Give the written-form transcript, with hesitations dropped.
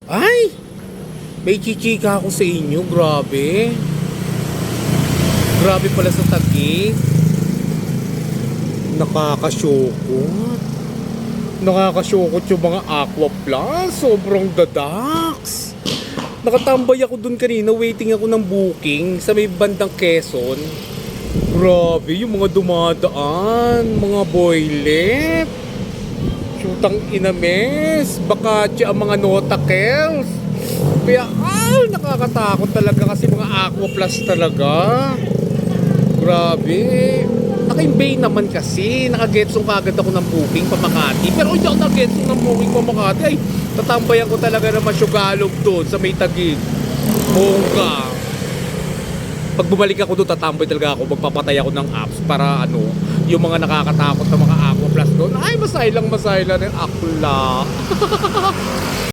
Ay! May chichika ako sa inyo, grabe. Grabe pala sa Taguig. Nakakasyokot. Nakakasyokot yung mga Aqua Plus. Sobrang dadaks. Nakatambay ako dun kanina, waiting ako ng booking sa may bandang Quezon. Grabe, yung mga dumadaan, mga boylet. Shootang inames, baka ang mga notakels. Kaya, nakakatakot talaga kasi mga Aqua Plus talaga. Grabe. Naka-imbay naman kasi. Naka-getsong kagad ako ng booking pa Makati. Pero hindi ako nag-getsong ng booking pa Makati. Ay, tatambayan ko talaga na Masyugalog doon sa may Taguig. Bongga. Pag bumalik ako doon, tatambay talaga ako. Magpapatay ako ng apps para yung mga nakakatakot na mga Aqua Plus doon. Ay, masay lang yung akla.